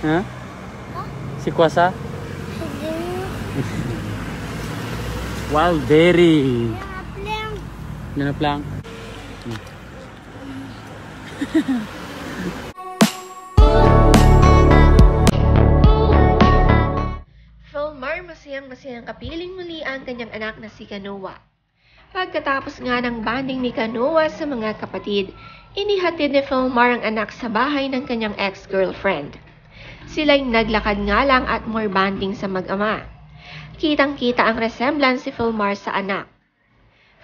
Ha? Si Kwasa? Wild berry. Ganap lang. Philmar masayang kapiling muli ang kanyang anak na si Kanoa. Pagkatapos nga ng banding ni Kanoa sa mga kapatid, inihatid ni Philmar ang anak sa bahay ng kanyang ex-girlfriend. Sila'y naglakad nga lang at more banding sa mag-ama. Kitang-kita ang resemblance si Philmar sa anak.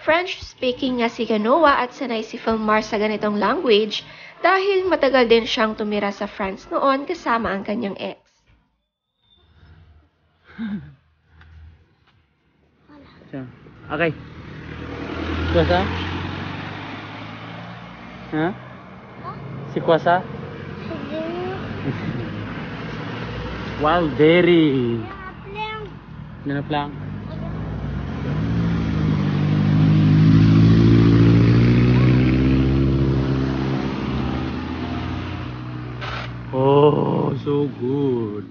French-speaking nga si Kanoa at sanay si Philmar sa ganitong language dahil matagal din siyang tumira sa France noon kasama ang kanyang ex. Okay. Kwasa? Ha? Si Kwasa? Wild berry. Ganap lang. Oh, so good.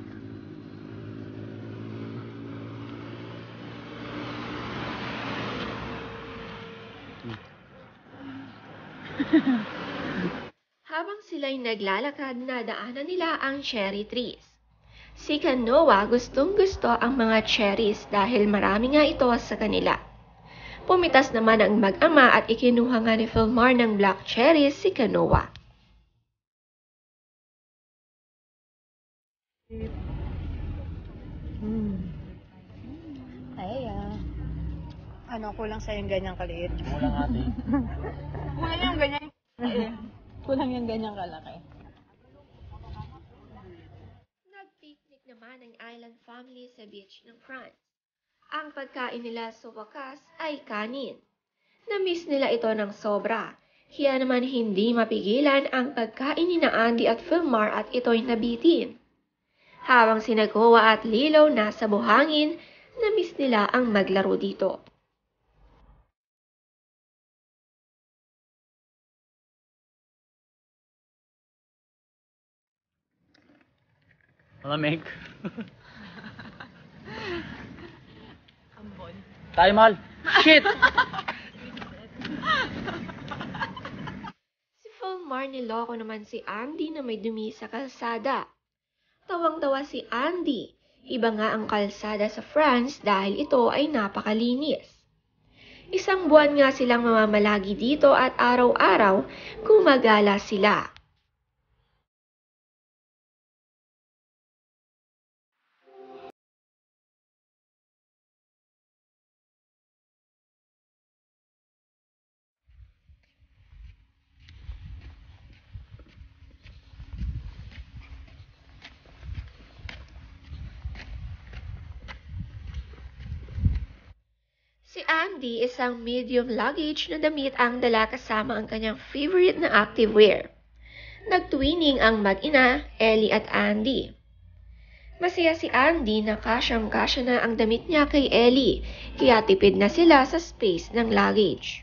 Habang sila'y naglalakad, nadaanan nila ang cherry trees. Si Kanoa gustong-gusto ang mga cherries dahil marami nga ito sa kanila. Pumitas naman ang mag-ama at ikinuha nga ni Philmar ng black cherries si Kanoa. Ay, ano, kulang sa yung ganyang kaliit. Kulang ate. Kulang yung ganyan. Kulang yung ganyang kalaki. Nag-picnic naman ang island family sa beach ng France. Ang pagkain nila sa wakas ay kanin. Na-miss nila ito ng sobra. Kaya naman hindi mapigilan ang pagkain ni na Andy at Philmar at ito'y nabitin. Habang si Kanoa at Lilo nasa buhangin, na-miss nila ang maglaro dito. Malamig. Ambon. Tayo mahal. Shit! Si Philmar niloko naman si Andy na may dumi sa kalsada. Tawang-tawa si Andy. Iba nga ang kalsada sa France dahil ito ay napakalinis. Isang buwan nga silang mamamalagi dito at araw-araw gumagala sila. Si Andy, isang medium luggage na damit ang dala kasama ang kanyang favorite na activewear. Nagtwining ang mag-ina, Ellie at Andy. Masaya si Andy na kasyang-kasya na ang damit niya kay Ellie, kaya tipid na sila sa space ng luggage.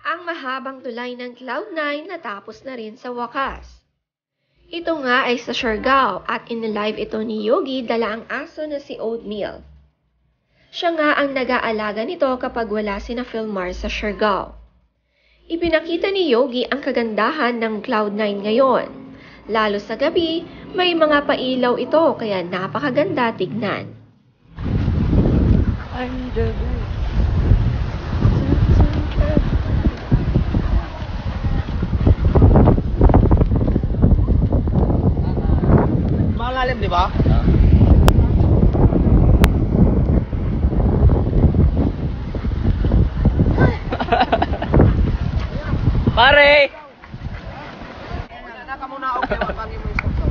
Ang mahabang tulay ng Cloud9 natapos na rin sa wakas. Ito nga ay sa Siargao at in-live ito ni Yogi dala ang aso na si Oatmeal. Siya nga ang nag-aalaga nito kapag wala sina Philmar sa Siargao. Ipinakita ni Yogi ang kagandahan ng Cloud9 ngayon. Lalo sa gabi, may mga pailaw ito kaya napakaganda tignan. Malalim, di ba? Pare! Naka muna ako kaya pag mo instructor.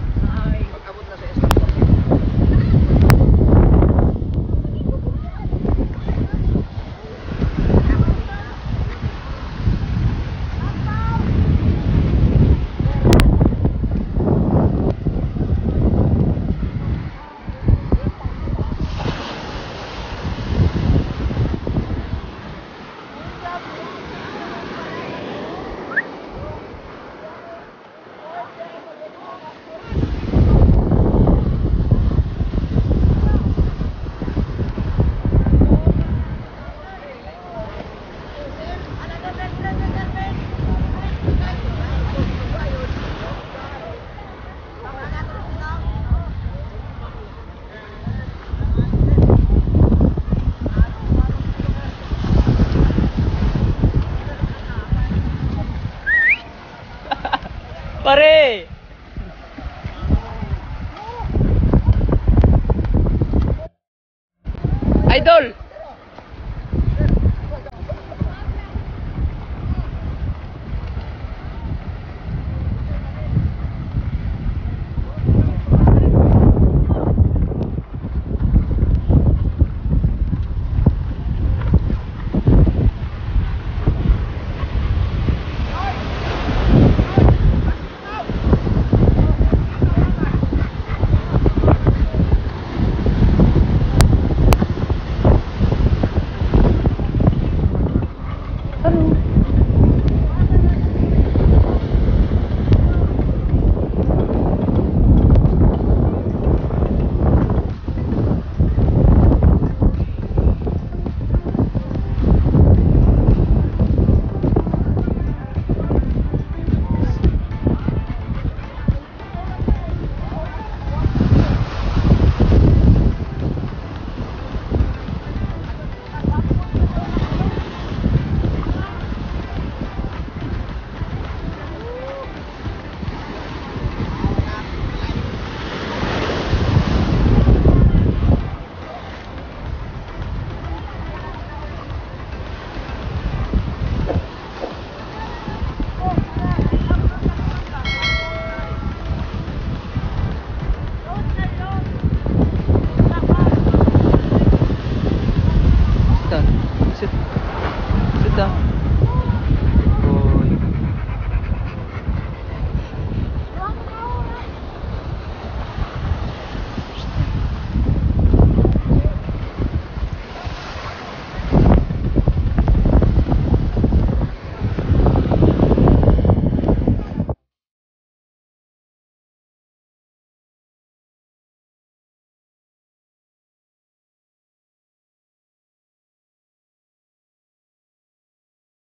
Pag-abot na sa instructor. idol!